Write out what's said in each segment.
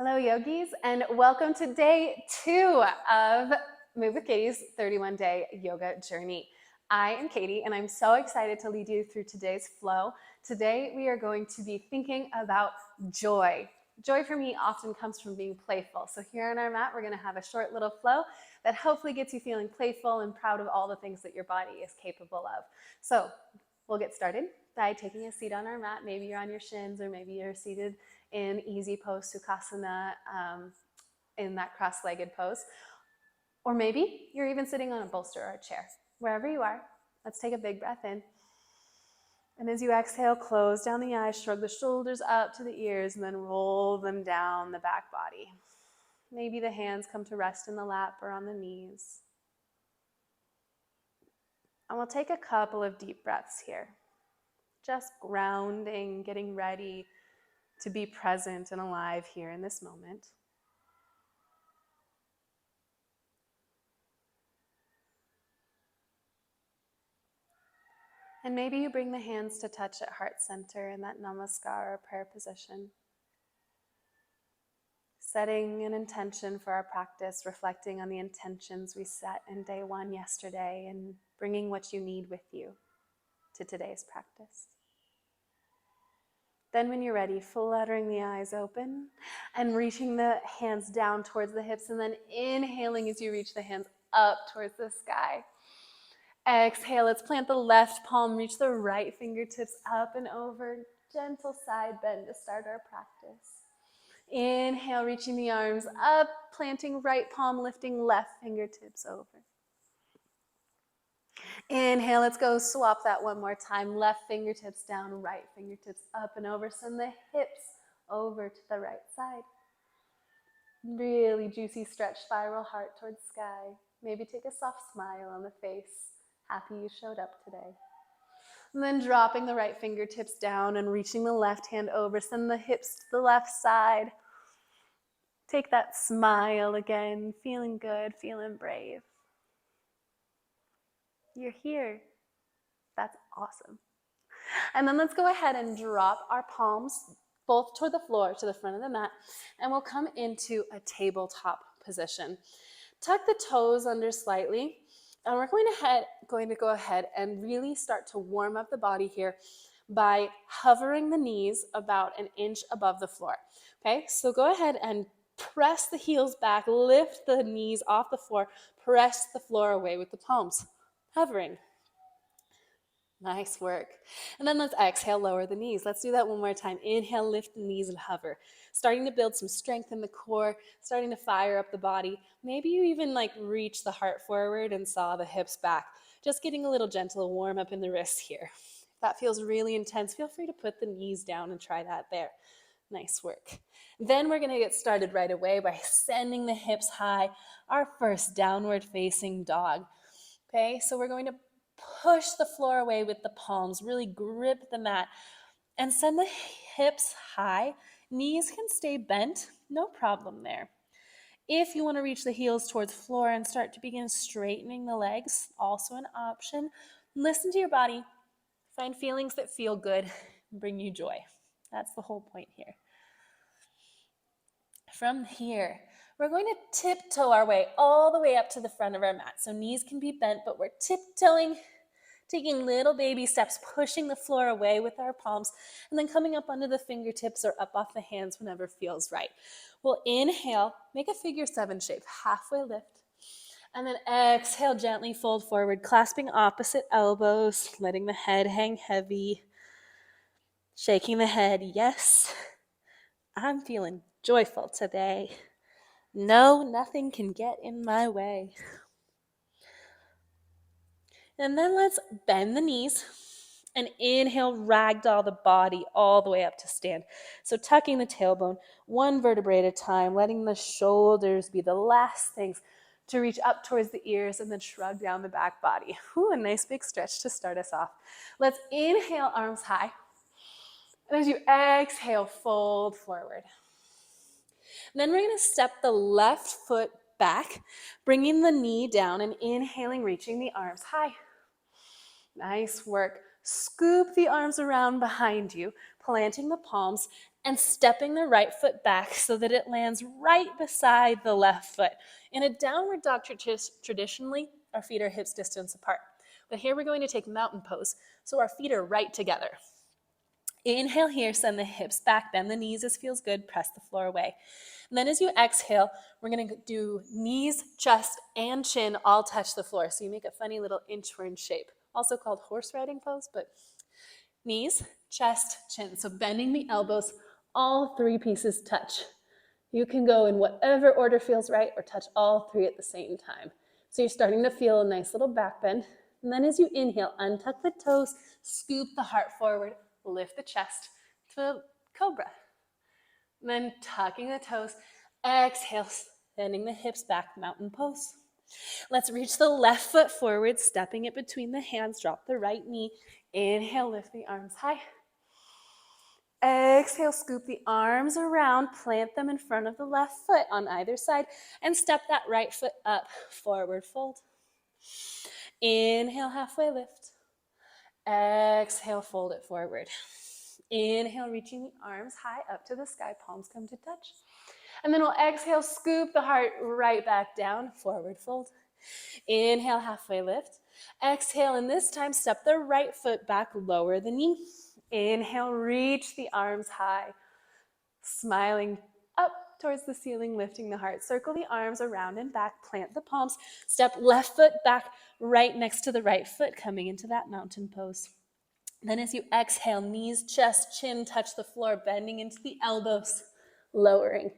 Hello, yogis, and welcome to day 2 of Move with Katey's 31-day yoga journey. I am Katey, and I'm so excited to lead you through today's flow. Today, we are going to be thinking about joy. Joy for me often comes from being playful. So here on our mat, we're going to have a short little flow that hopefully gets you feeling playful and proud of all the things that your body is capable of. So we'll get started by taking a seat on our mat. Maybe you're on your shins, or maybe you're seated in easy pose Sukhasana, in that cross-legged pose. Or maybe you're even sitting on a bolster or a chair. Wherever you are, let's take a big breath in. And as you exhale, close down the eyes, shrug the shoulders up to the ears, and then roll them down the back body. Maybe the hands come to rest in the lap or on the knees. And we'll take a couple of deep breaths here. Just grounding, getting ready to be present and alive here in this moment. And maybe you bring the hands to touch at heart center in that namaskar or prayer position. Setting an intention for our practice, reflecting on the intentions we set in day 1 yesterday, and bringing what you need with you to today's practice. Then when you're ready, fluttering the eyes open and reaching the hands down towards the hips, and then inhaling as you reach the hands up towards the sky. Exhale, let's plant the left palm, reach the right fingertips up and over, gentle side bend to start our practice. Inhale, reaching the arms up, planting right palm, lifting left fingertips over. Inhale, let's go swap that one more time. Left fingertips down, right fingertips up and over. Send the hips over to the right side. Really juicy stretch, spiral heart towards sky. Maybe take a soft smile on the face. Happy you showed up today. And then dropping the right fingertips down and reaching the left hand over. Send the hips to the left side. Take that smile again, feeling good, feeling brave. You're here. That's awesome. And then let's go ahead and drop our palms both toward the floor, to the front of the mat, and we'll come into a tabletop position. Tuck the toes under slightly, and we're going to go ahead and really start to warm up the body here by hovering the knees about an inch above the floor. Okay, so go ahead and press the heels back, lift the knees off the floor, press the floor away with the palms, hovering. Nice work. And then let's exhale, lower the knees. Let's do that one more time. Inhale, lift the knees and hover. Starting to build some strength in the core, starting to fire up the body. Maybe you even reach the heart forward and saw the hips back. Just getting a little gentle warm up in the wrists here. If that feels really intense, feel free to put the knees down and try that there. Nice work. Then we're going to get started right away by sending the hips high, our first downward facing dog. Okay, so we're going to push the floor away with the palms, really grip the mat, and send the hips high. Knees can stay bent, no problem there. If you want to reach the heels towards the floor and start to begin straightening the legs, also an option. Listen to your body. Find feelings that feel good, bring you joy. That's the whole point here. From here, we're going to tiptoe our way all the way up to the front of our mat. So knees can be bent, but we're tiptoeing, taking little baby steps, pushing the floor away with our palms, and then coming up under the fingertips or up off the hands whenever feels right. We'll inhale, make a figure 7 shape, halfway lift, and then exhale, gently fold forward, clasping opposite elbows, letting the head hang heavy, shaking the head. Yes, I'm feeling joyful today. No, nothing can get in my way. And then let's bend the knees and inhale, ragdoll the body all the way up to stand. So tucking the tailbone, one vertebrae at a time, letting the shoulders be the last things to reach up towards the ears, and then shrug down the back body. Ooh, a nice big stretch to start us off. Let's inhale, arms high. And as you exhale, fold forward. And then we're going to step the left foot back, bringing the knee down and inhaling, reaching the arms high. Nice work. Scoop the arms around behind you. planting the palms and stepping the right foot back so that it lands right beside the left foot. In a downward dog, traditionally, our feet are hips distance apart. But here we're going to take mountain pose, so our feet are right together. Inhale here, send the hips back, bend the knees as feels good, press the floor away. And then as you exhale, we're gonna do knees, chest, and chin all touch the floor. So you make a funny little inchworm shape, also called horse riding pose, but knees, chest, chin. So bending the elbows, all three pieces touch. You can go in whatever order feels right or touch all three at the same time. So you're starting to feel a nice little back bend. And then as you inhale, untuck the toes, scoop the heart forward, lift the chest to a cobra. And then tucking the toes, exhale, bending the hips back, mountain pose. Let's reach the left foot forward, stepping it between the hands, drop the right knee. Inhale, lift the arms high. Exhale, scoop the arms around, plant them in front of the left foot on either side, and step that right foot up, forward fold. Inhale, halfway lift. Exhale, fold it forward. Inhale, reaching the arms high up to the sky, palms come to touch. And then we'll exhale, scoop the heart right back down, forward fold. Inhale, halfway lift. Exhale, and this time step the right foot back, lower the knee. Inhale, reach the arms high, smiling up towards the ceiling, lifting the heart. Circle the arms around and back, plant the palms, step left foot back, right next to the right foot, coming into that mountain pose. Then as you exhale, knees, chest, chin touch the floor, bending into the elbows, lowering.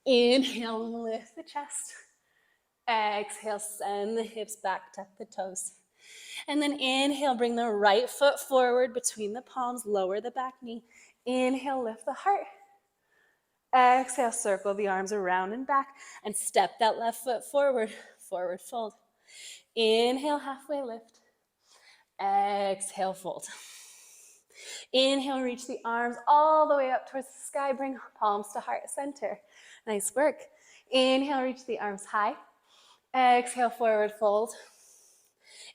Inhale, lift the chest. Exhale, send the hips back, tuck the toes. And then inhale, bring the right foot forward between the palms, lower the back knee. Inhale, lift the heart. Exhale, circle the arms around and back and step that left foot forward, forward fold. Inhale, halfway lift. Exhale, fold. Inhale, reach the arms all the way up towards the sky. Bring palms to heart center. Nice work. Inhale, reach the arms high. Exhale, forward fold.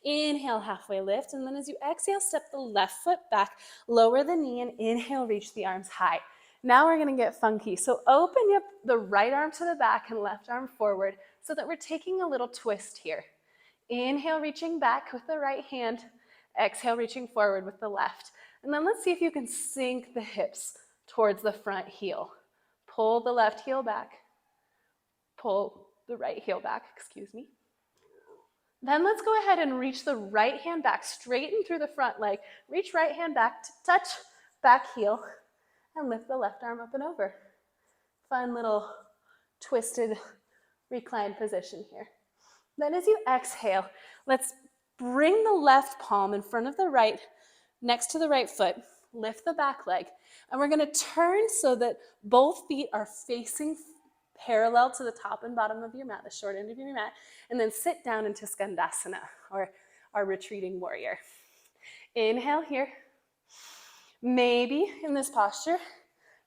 Inhale, halfway lift. And then as you exhale, step the left foot back, lower the knee, and inhale, reach the arms high. Now we're gonna get funky. So open up the right arm to the back and left arm forward so that we're taking a little twist here. Inhale, reaching back with the right hand. Exhale, reaching forward with the left. And then let's see if you can sink the hips towards the front heel. Pull the left heel back. Pull the right heel back, excuse me. Then let's go ahead and reach the right hand back, straighten through the front leg. Reach right hand back to touch back heel and lift the left arm up and over. Fun little twisted reclined position here. Then as you exhale, let's bring the left palm in front of the right, next to the right foot, lift the back leg, and we're gonna turn so that both feet are facing parallel to the top and bottom of your mat, the short end of your mat, and then sit down into Skandasana, or our retreating warrior. Inhale here. Maybe in this posture,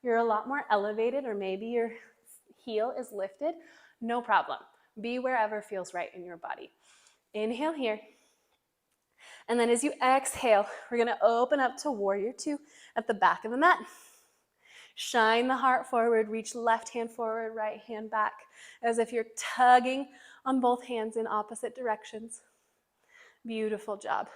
you're a lot more elevated, or maybe your heel is lifted. No problem. Be wherever feels right in your body. Inhale here. And then as you exhale, we're gonna open up to warrior two at the back of the mat. Shine the heart forward, reach left hand forward, right hand back, as if you're tugging on both hands in opposite directions. Beautiful job.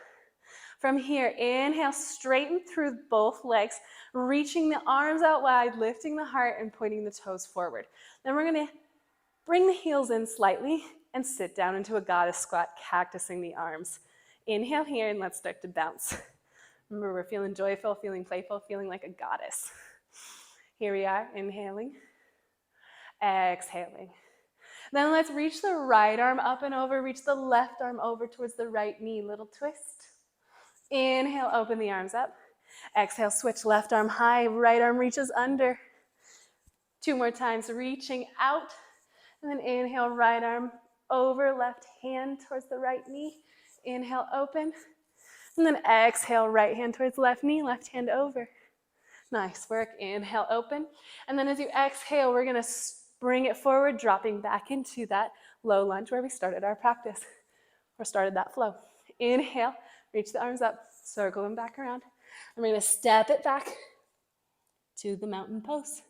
From here, inhale, straighten through both legs, reaching the arms out wide, lifting the heart and pointing the toes forward. Then we're gonna bring the heels in slightly and sit down into a goddess squat, cactusing the arms. Inhale here and let's start to bounce. Remember, we're feeling joyful, feeling playful, feeling like a goddess. Here we are, inhaling, exhaling. Then let's reach the right arm up and over, reach the left arm over towards the right knee, little twist. Inhale, open the arms up. Exhale, switch left arm high, right arm reaches under. 2 more times, reaching out. And then inhale, right arm over, left hand towards the right knee. Inhale, open. And then exhale, right hand towards left knee, left hand over. Nice work. Inhale, open. And then as you exhale, we're going to bring it forward, dropping back into that low lunge where we started our practice, or started that flow. Inhale, reach the arms up, circle them back around. And we're going to step it back, to the mountain pose.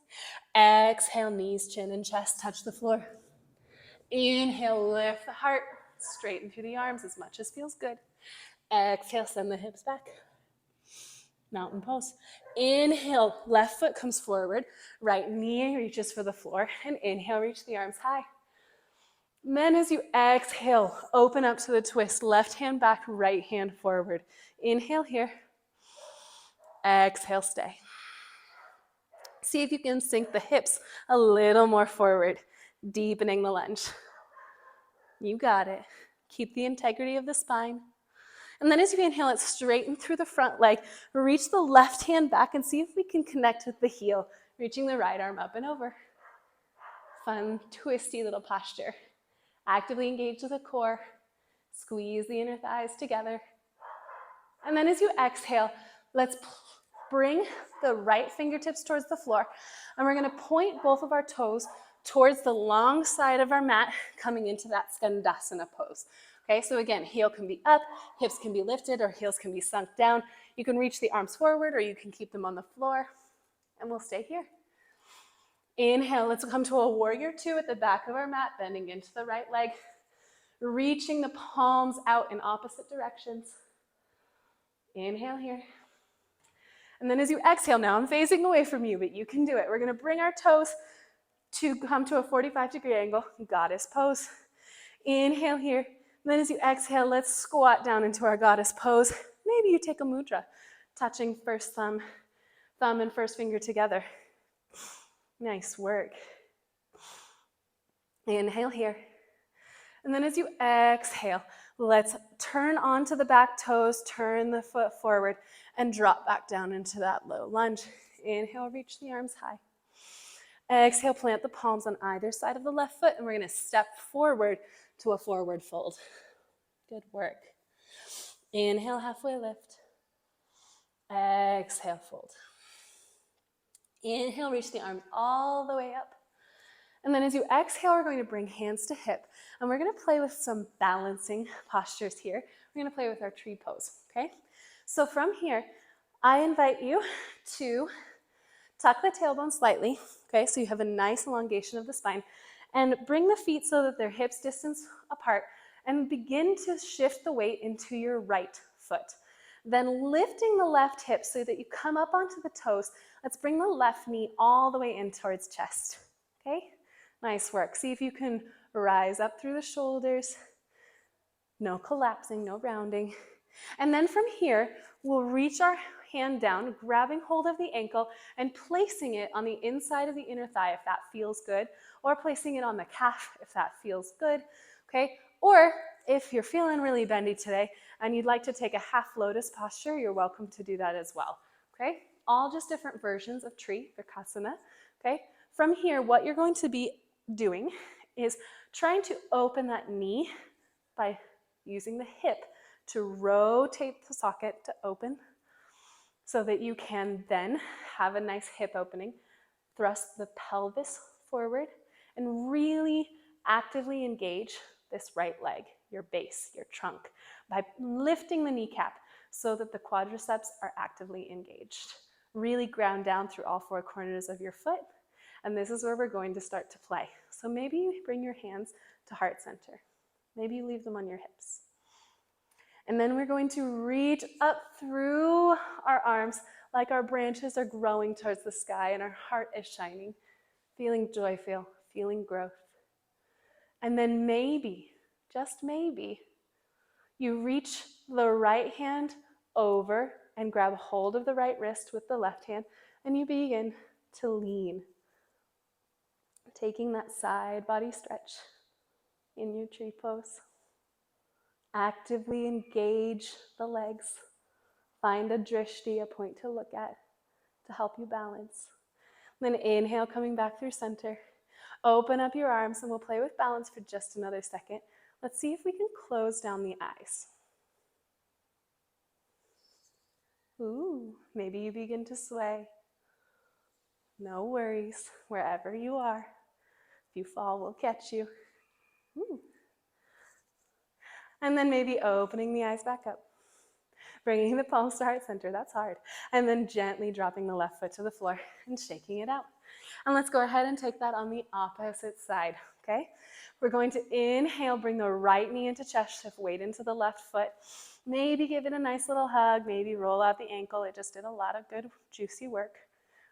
Exhale, knees, chin, and chest touch the floor. Inhale, lift the heart, straighten through the arms as much as feels good. Exhale, send the hips back. Mountain pose. Inhale, left foot comes forward, right knee reaches for the floor, and inhale, reach the arms high. And then as you exhale, open up to the twist, left hand back, right hand forward. Inhale here. Exhale, stay. See if you can sink the hips a little more forward, deepening the lunge. You got it. Keep the integrity of the spine. And then as you inhale it, straighten through the front leg, reach the left hand back and see if we can connect with the heel, reaching the right arm up and over. Fun, twisty little posture. Actively engage the core, squeeze the inner thighs together. And then as you exhale, let's bring the right fingertips towards the floor, and we're gonna point both of our toes towards the long side of our mat, coming into that Skandasana pose. Okay, so again, heel can be up, hips can be lifted, or heels can be sunk down. You can reach the arms forward, or you can keep them on the floor, and we'll stay here. Inhale, let's come to a warrior two at the back of our mat, bending into the right leg, reaching the palms out in opposite directions. Inhale here. And then as you exhale, now I'm phasing away from you, but you can do it. We're gonna bring our toes to come to a 45-degree angle, goddess pose. Inhale here. And then as you exhale, let's squat down into our goddess pose. Maybe you take a mudra, touching first thumb and first finger together. Nice work. Inhale here. And then as you exhale, let's turn onto the back toes, turn the foot forward, and drop back down into that low lunge. Inhale, reach the arms high. Exhale, plant the palms on either side of the left foot, and we're gonna step forward to a forward fold. Good work. Inhale, halfway lift. Exhale, fold. Inhale, reach the arms all the way up. And then as you exhale, we're going to bring hands to hip, and we're gonna play with some balancing postures here. We're gonna play with our tree pose, okay? So from here, I invite you to tuck the tailbone slightly, okay? So you have a nice elongation of the spine, and bring the feet so that they're hips distance apart, and begin to shift the weight into your right foot. Then lifting the left hip so that you come up onto the toes. Let's bring the left knee all the way in towards chest, okay? Nice work. See if you can rise up through the shoulders. No collapsing, no rounding. And then from here, we'll reach our hand down, grabbing hold of the ankle and placing it on the inside of the inner thigh if that feels good, or placing it on the calf if that feels good, okay? Or if you're feeling really bendy today and you'd like to take a half lotus posture, you're welcome to do that as well, okay? All just different versions of tree, Vinyasa, okay? From here, what you're going to be doing is trying to open that knee by using the hip to rotate the socket to open so that you can then have a nice hip opening. Thrust the pelvis forward and really actively engage this right leg, your base, your trunk, by lifting the kneecap so that the quadriceps are actively engaged. Really ground down through all four corners of your foot. And this is where we're going to start to play. So maybe you bring your hands to heart center. Maybe you leave them on your hips. And then we're going to reach up through our arms like our branches are growing towards the sky and our heart is shining, feeling joy, feeling growth. And then maybe, just maybe, you reach the right hand over and grab hold of the right wrist with the left hand, and you begin to lean, taking that side body stretch in your tree pose. Actively engage the legs. Find a drishti, a point to look at, to help you balance. Then inhale, coming back through center. Open up your arms, and we'll play with balance for just another second. Let's see if we can close down the eyes. Ooh, maybe you begin to sway. No worries, wherever you are. If you fall, we'll catch you. Ooh. And then maybe opening the eyes back up. Bringing the palms to heart center, that's hard. And then gently dropping the left foot to the floor and shaking it out. And let's go ahead and take that on the opposite side, okay? We're going to inhale, bring the right knee into chest shift, weight into the left foot. Maybe give it a nice little hug, maybe roll out the ankle. It just did a lot of good, juicy work,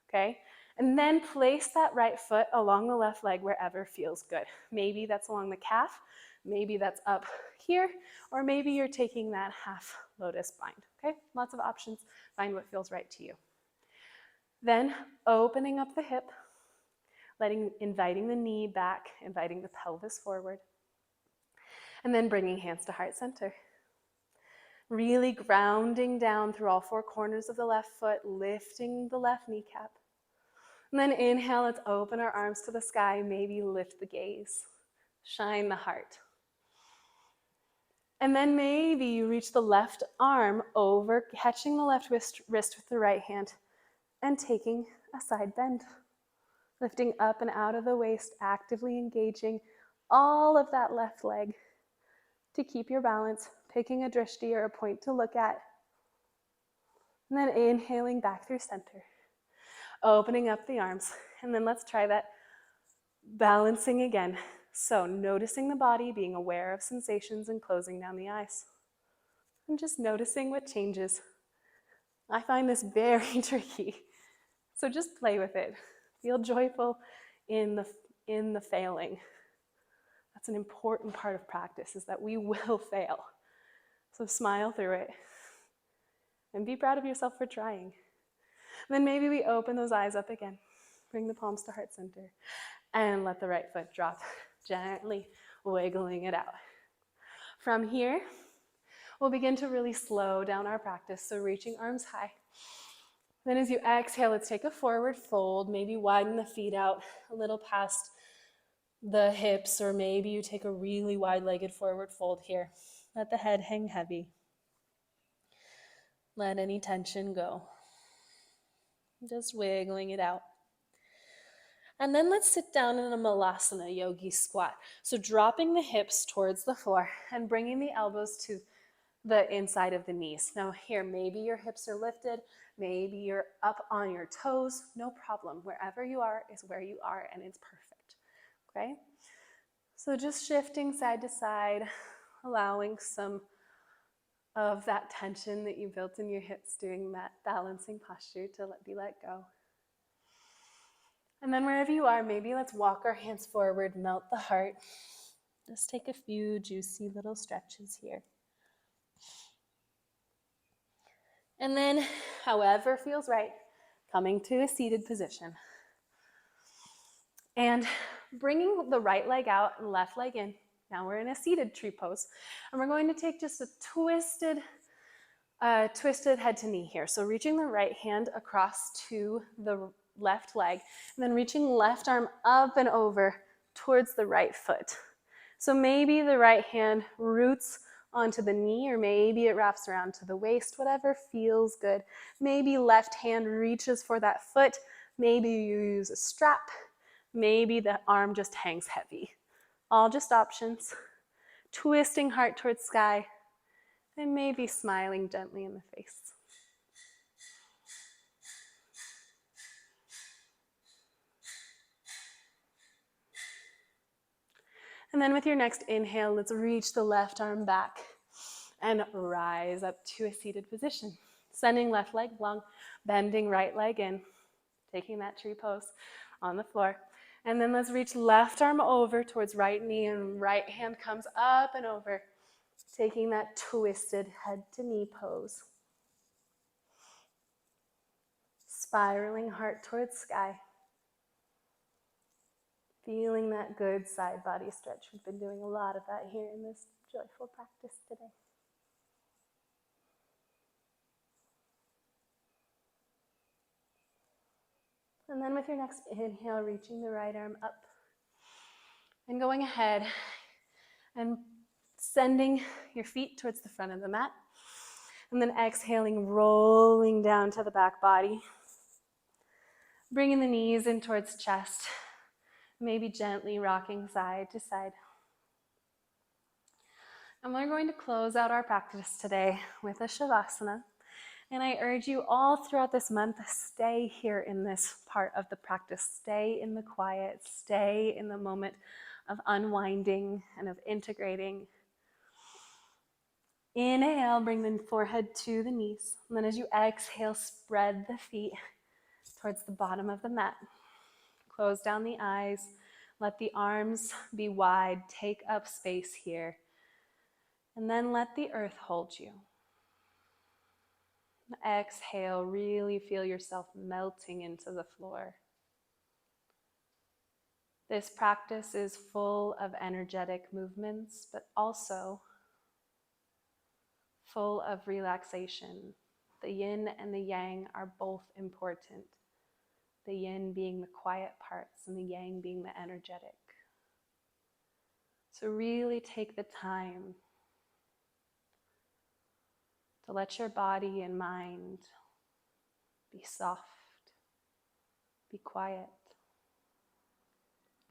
okay? And then place that right foot along the left leg wherever feels good. Maybe that's along the calf, maybe that's up here, or maybe you're taking that half lotus bind, okay? Lots of options. Find what feels right to you. Then opening up the hip, inviting the knee back, inviting the pelvis forward, and then bringing hands to heart center. Really grounding down through all four corners of the left foot, lifting the left kneecap. And then inhale, let's open our arms to the sky, maybe lift the gaze, shine the heart. And then maybe you reach the left arm over, catching the left wrist with the right hand and taking a side bend. Lifting up and out of the waist, actively engaging all of that left leg to keep your balance, picking a drishti or a point to look at. And then inhaling back through center. Opening up the arms, and then let's try that balancing again. So noticing the body, being aware of sensations, and closing down the eyes. And just noticing what changes. I find this very tricky, so just play with it. Feel joyful in the failing. That's an important part of practice, is that we will fail. So smile through it, and be proud of yourself for trying. Then maybe we open those eyes up again. Bring the palms to heart center and let the right foot drop, gently wiggling it out. From here, we'll begin to really slow down our practice, so reaching arms high. Then as you exhale, let's take a forward fold, maybe widen the feet out a little past the hips, or maybe you take a really wide-legged forward fold here. Let the head hang heavy. Let any tension go. Just wiggling it out. And then let's sit down in a malasana, yogi squat. So dropping the hips towards the floor and bringing the elbows to the inside of the knees. Now here, maybe your hips are lifted, maybe you're up on your toes, no problem. Wherever you are is where you are, and it's perfect, okay? So just shifting side to side, allowing some of that tension that you built in your hips doing that balancing posture to be let go. And then wherever you are, maybe let's walk our hands forward, melt the heart. Just take a few juicy little stretches here. And then, however feels right, coming to a seated position. And bringing the right leg out and left leg in. Now we're in a seated tree pose. And we're going to take just a twisted head to knee here. So reaching the right hand across to the left leg, and then reaching left arm up and over towards the right foot. So maybe the right hand roots onto the knee, or maybe it wraps around to the waist, whatever feels good. Maybe left hand reaches for that foot. Maybe you use a strap. Maybe the arm just hangs heavy. All just options. Twisting heart towards sky, and maybe smiling gently in the face. And then with your next inhale, let's reach the left arm back and rise up to a seated position. Sending left leg long, bending right leg in, taking that tree pose on the floor. And then let's reach left arm over towards right knee, and right hand comes up and over, taking that twisted head to knee pose. Spiraling heart towards sky. Feeling that good side body stretch. We've been doing a lot of that here in this joyful practice today. And then with your next inhale, reaching the right arm up and going ahead and sending your feet towards the front of the mat. And then exhaling, rolling down to the back body. Bringing the knees in towards chest. Maybe gently rocking side to side. And we're going to close out our practice today with a Shavasana. And I urge you all throughout this month, stay here in this part of the practice. Stay in the quiet. Stay in the moment of unwinding and of integrating. Inhale, bring the forehead to the knees. And then as you exhale, spread the feet towards the bottom of the mat. Close down the eyes. Let the arms be wide. Take up space here. And then let the earth hold you. Exhale, really feel yourself melting into the floor. This practice is full of energetic movements, but also full of relaxation. The yin and the yang are both important. The yin being the quiet parts and the yang being the energetic. So really take the time to let your body and mind be soft, be quiet,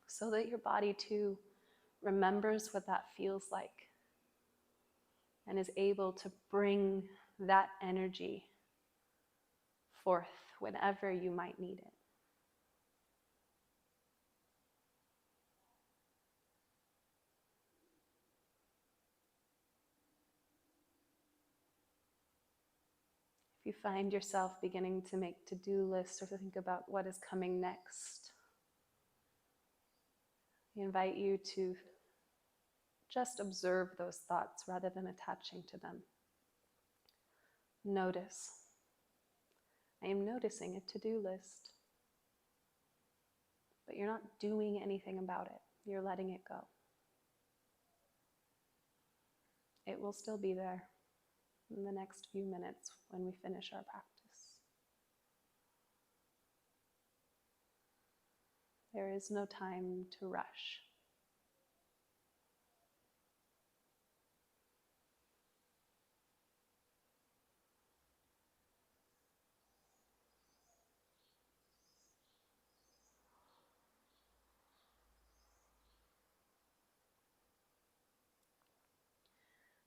so that your body too remembers what that feels like and is able to bring that energy forth whenever you might need it. If you find yourself beginning to make to-do lists or to think about what is coming next, I invite you to just observe those thoughts rather than attaching to them. Notice. I am noticing a to-do list, but you're not doing anything about it. You're letting it go. It will still be there in the next few minutes when we finish our practice. There is no time to rush.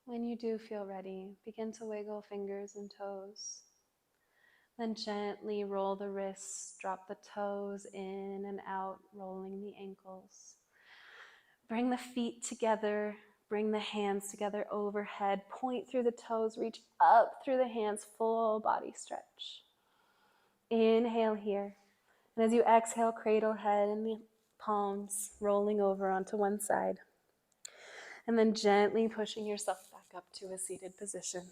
When you do feel ready, begin to wiggle fingers and toes. Then gently roll the wrists, drop the toes in and out, rolling the ankles. Bring the feet together, bring the hands together overhead, point through the toes, reach up through the hands, full body stretch. Inhale here. And as you exhale, cradle head and the palms rolling over onto one side. And then gently pushing yourself back up to a seated position.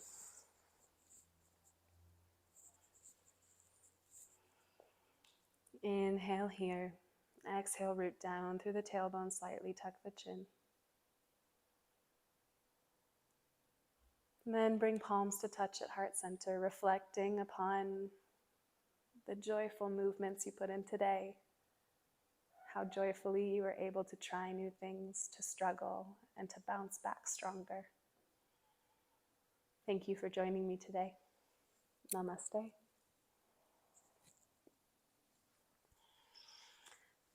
Inhale here. Exhale, root down through the tailbone, slightly tuck the chin. And then bring palms to touch at heart center, reflecting upon the joyful movements you put in today. How joyfully you were able to try new things, to struggle, and to bounce back stronger. Thank you for joining me today. Namaste.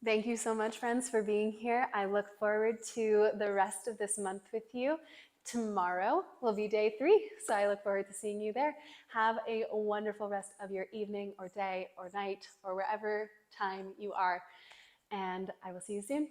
Thank you so much, friends, for being here. I look forward to the rest of this month with you. Tomorrow will be day 3, so I look forward to seeing you there. Have a wonderful rest of your evening or day or night or wherever time you are, and I will see you soon.